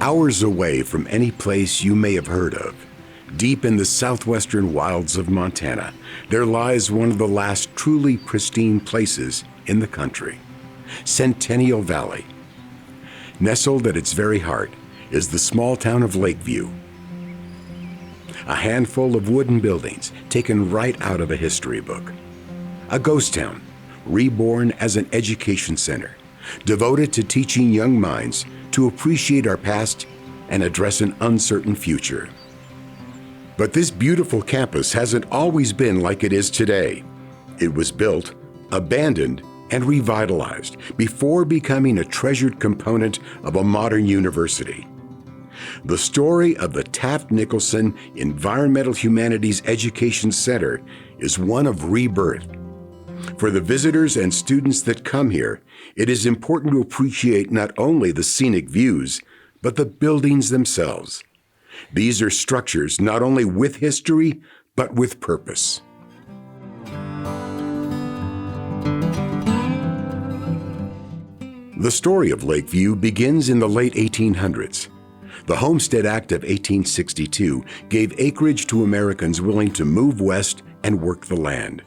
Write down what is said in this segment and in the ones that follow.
Hours away from any place you may have heard of, deep in the southwestern wilds of Montana, there lies one of the last truly pristine places in the country, Centennial Valley. Nestled at its very heart is the small town of Lakeview. A handful of wooden buildings taken right out of a history book. A ghost town, reborn as an education center, devoted to teaching young minds to appreciate our past and address an uncertain future. But this beautiful campus hasn't always been like it is today. It was built, abandoned, and revitalized before becoming a treasured component of a modern university. The story of the Taft-Nicholson Environmental Humanities Education Center is one of rebirth. For the visitors and students that come here, it is important to appreciate not only the scenic views, but the buildings themselves. These are structures not only with history, but with purpose. The story of Lakeview begins in the late 1800s. The Homestead Act of 1862 gave acreage to Americans willing to move west and work the land.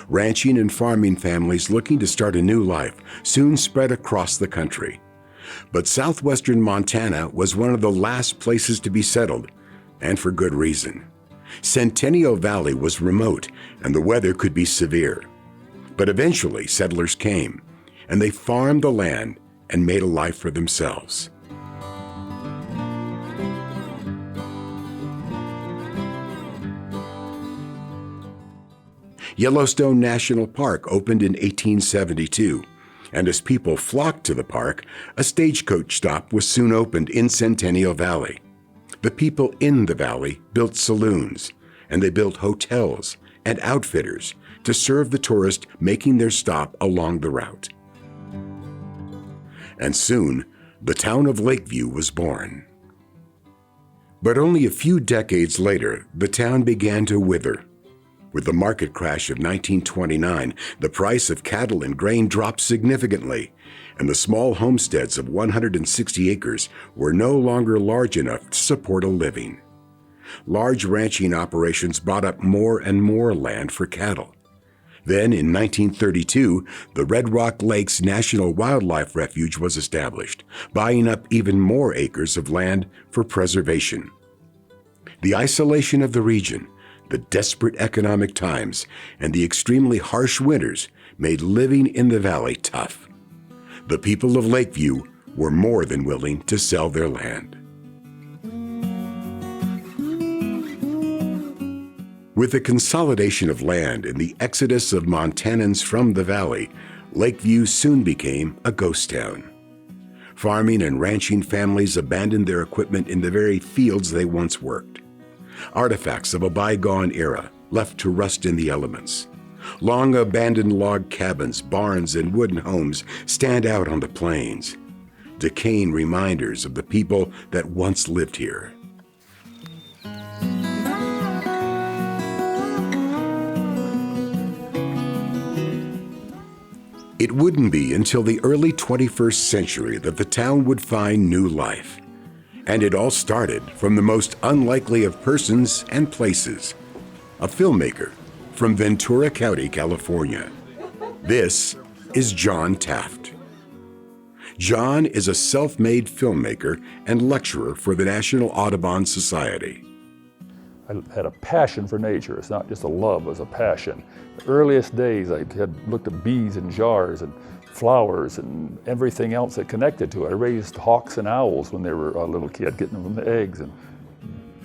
Ranching and farming families looking to start a new life soon spread across the country. But southwestern Montana was one of the last places to be settled, and for good reason. Centennial Valley was remote, and the weather could be severe. But eventually settlers came, and they farmed the land and made a life for themselves. Yellowstone National Park opened in 1872, and as people flocked to the park, a stagecoach stop was soon opened in Centennial Valley. The people in the valley built saloons, and they built hotels and outfitters to serve the tourists making their stop along the route. And soon, the town of Lakeview was born. But only a few decades later, the town began to wither. With the market crash of 1929, the price of cattle and grain dropped significantly, and the small homesteads of 160 acres were no longer large enough to support a living. Large ranching operations bought up more and more land for cattle. Then, in 1932, the Red Rock Lakes National Wildlife Refuge was established, buying up even more acres of land for preservation. The isolation of the region, the desperate economic times, and the extremely harsh winters made living in the valley tough. The people of Lakeview were more than willing to sell their land. With the consolidation of land and the exodus of Montanans from the valley, Lakeview soon became a ghost town. Farming and ranching families abandoned their equipment in the very fields they once worked. Artifacts of a bygone era left to rust in the elements. Long abandoned log cabins, barns, and wooden homes stand out on the plains, decaying reminders of the people that once lived here. It wouldn't be until the early 21st century that the town would find new life. And it all started from the most unlikely of persons and places, a filmmaker from Ventura County, California. This is John Taft. John is a self-made filmmaker and lecturer for the National Audubon Society. I had a passion for nature. It's not just a love, it was a passion. The earliest days I had looked at bees in jars and flowers and everything else that connected to it. I raised hawks and owls when they were a little kid, getting them the eggs and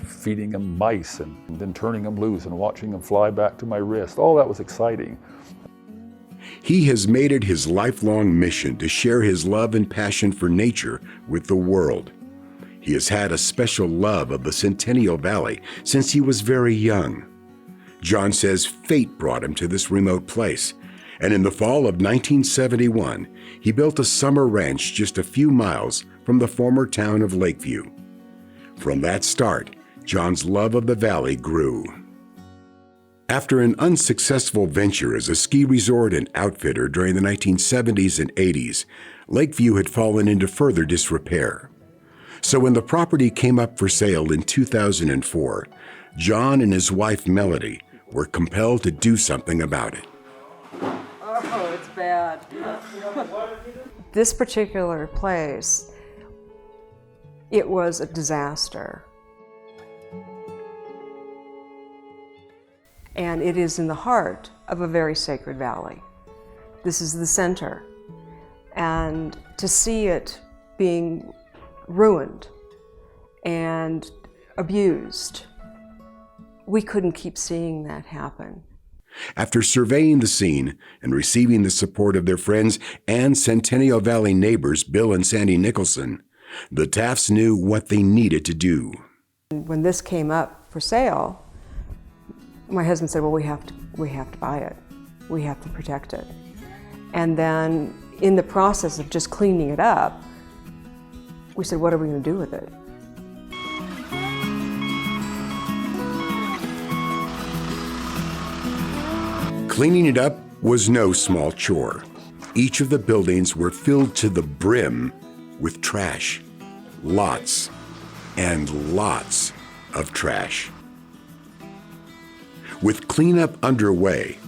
feeding them mice and then turning them loose and watching them fly back to my wrist. All that was exciting. He has made it his lifelong mission to share his love and passion for nature with the world. He has had a special love of the Centennial Valley since he was very young. John says fate brought him to this remote place, and in the fall of 1971, he built a summer ranch just a few miles from the former town of Lakeview. From that start, John's love of the valley grew. After an unsuccessful venture as a ski resort and outfitter during the 1970s and 80s, Lakeview had fallen into further disrepair. So when the property came up for sale in 2004, John and his wife Melody were compelled to do something about it. Oh, it's bad. This particular place, it was a disaster. And it is in the heart of a very sacred valley. This is the center. And to see it being ruined and abused, we couldn't keep seeing that happen. After surveying the scene and receiving the support of their friends and Centennial Valley neighbors Bill and Sandy Nicholson, the Tafts knew what they needed to do. When this came up for sale, my husband said, well, we have to buy it. We have to protect it. And then in the process of just cleaning it up, we said, what are we going to do with it? Cleaning it up was no small chore. Each of the buildings were filled to the brim with trash. Lots and lots of trash. With cleanup underway,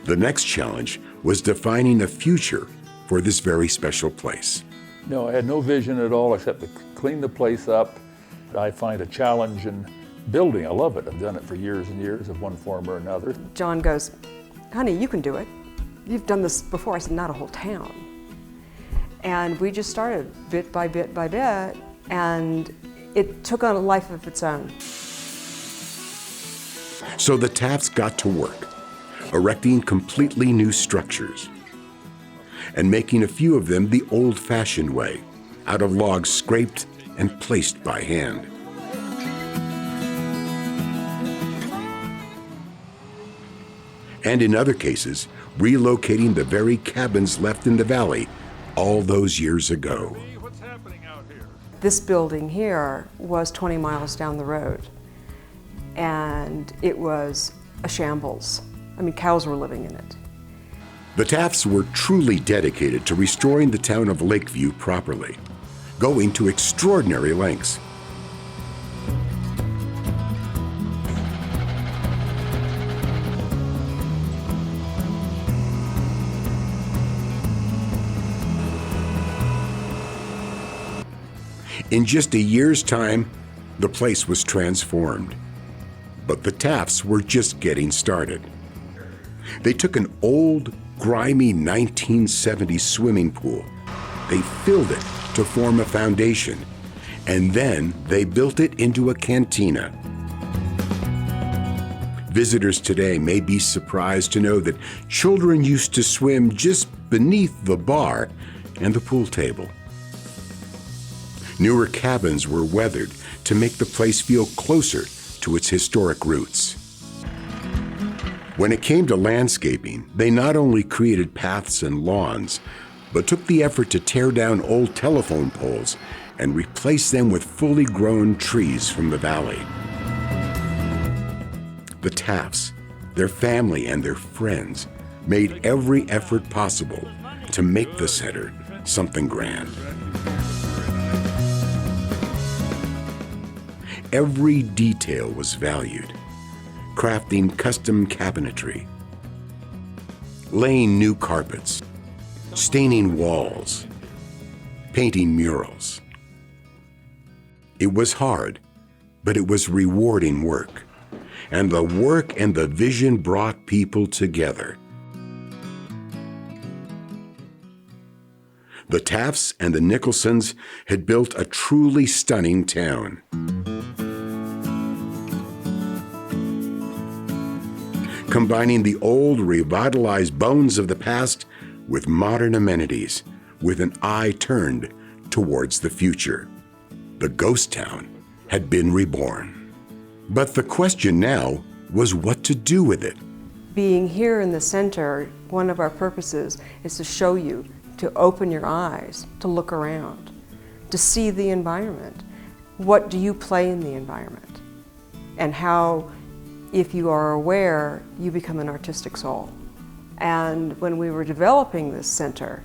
the next challenge was defining a future for this very special place. No, I had no vision at all except to clean the place up. I find a challenge in building. I love it. I've done it for years and years of one form or another. John goes, honey, you can do it. You've done this before. I said, not a whole town. And we just started bit by bit by bit, and it took on a life of its own. So the Tafts got to work, erecting completely new structures and making a few of them the old-fashioned way, out of logs scraped and placed by hand. And in other cases, relocating the very cabins left in the valley all those years ago. This building here was 20 miles down the road, and it was a shambles. I mean, cows were living in it. The Tafts were truly dedicated to restoring the town of Lakeview properly, going to extraordinary lengths. In just a year's time, the place was transformed. But the Tafts were just getting started. They took an old, grimy 1970s swimming pool. They filled it to form a foundation, and then they built it into a cantina. Visitors today may be surprised to know that children used to swim just beneath the bar and the pool table. Newer cabins were weathered to make the place feel closer to its historic roots. When it came to landscaping, they not only created paths and lawns, but took the effort to tear down old telephone poles and replace them with fully grown trees from the valley. The Tafts, their family and their friends, made every effort possible to make the center something grand. Every detail was valued, crafting custom cabinetry, laying new carpets, staining walls, painting murals. It was hard, but it was rewarding work, and the work and the vision brought people together. The Tafts and the Nicholsons had built a truly stunning town. Combining the old, revitalized bones of the past with modern amenities, with an eye turned towards the future. The ghost town had been reborn. But the question now was what to do with it. Being here in the center, one of our purposes is to show you, to open your eyes, to look around, to see the environment. What do you play in the environment? And how, if you are aware, you become an artistic soul. And when we were developing this center,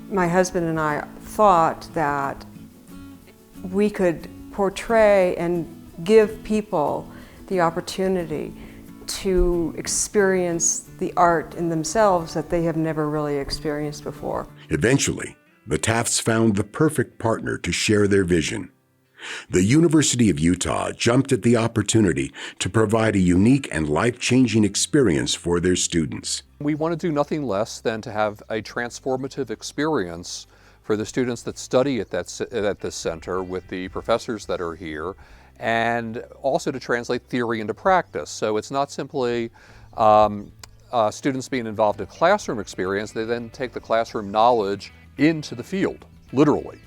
my husband and I thought that we could portray and give people the opportunity to experience the art in themselves that they have never really experienced before. Eventually, the Tafts found the perfect partner to share their vision. The University of Utah jumped at the opportunity to provide a unique and life-changing experience for their students. We want to do nothing less than to have a transformative experience for the students that study at this center with the professors that are here, and also to translate theory into practice. So it's not simply students being involved in a classroom experience, they then take the classroom knowledge into the field, literally.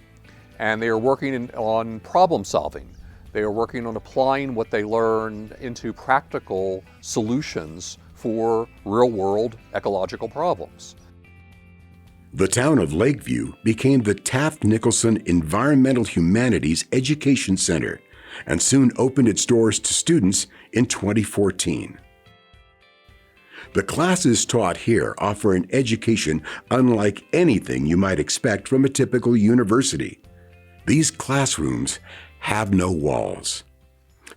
And they are working on problem solving. They are working on applying what they learn into practical solutions for real-world ecological problems. The town of Lakeview became the Taft-Nicholson Environmental Humanities Education Center and soon opened its doors to students in 2014. The classes taught here offer an education unlike anything you might expect from a typical university. These classrooms have no walls.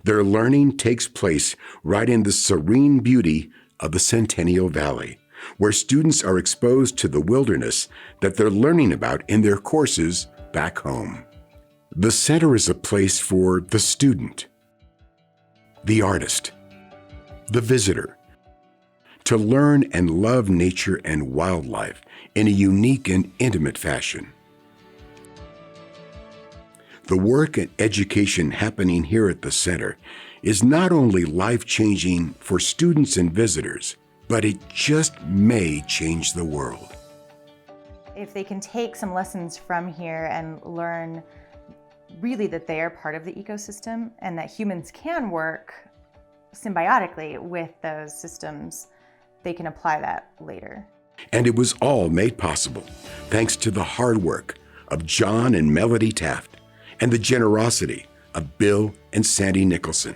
Their learning takes place right in the serene beauty of the Centennial Valley, where students are exposed to the wilderness that they're learning about in their courses back home. The center is a place for the student, the artist, the visitor, to learn and love nature and wildlife in a unique and intimate fashion. The work and education happening here at the center is not only life-changing for students and visitors, but it just may change the world. If they can take some lessons from here and learn really that they are part of the ecosystem and that humans can work symbiotically with those systems, they can apply that later. And it was all made possible thanks to the hard work of John and Melody Taft and the generosity of Bill and Sandy Nicholson,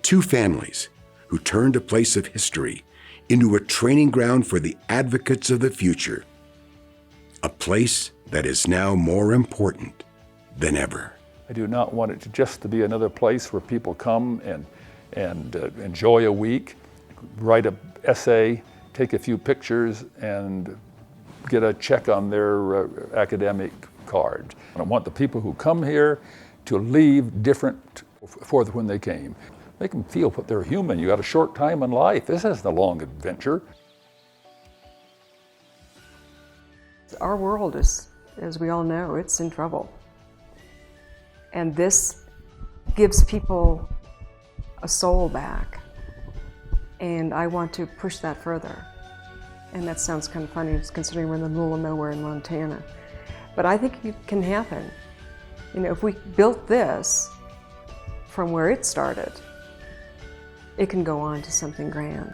two families who turned a place of history into a training ground for the advocates of the future, a place that is now more important than ever. I do not want it just to be another place where people come and enjoy a week, write an essay, take a few pictures, and get a check on their academic card. I want the people who come here to leave different for when they came. Make them feel that they're human. You got a short time in life. This isn't a long adventure. Our world is, as we all know, it's in trouble. And this gives people a soul back. And I want to push that further. And that sounds kind of funny considering we're in the middle of nowhere in Montana. But I think it can happen. You know, if we built this from where it started, it can go on to something grand.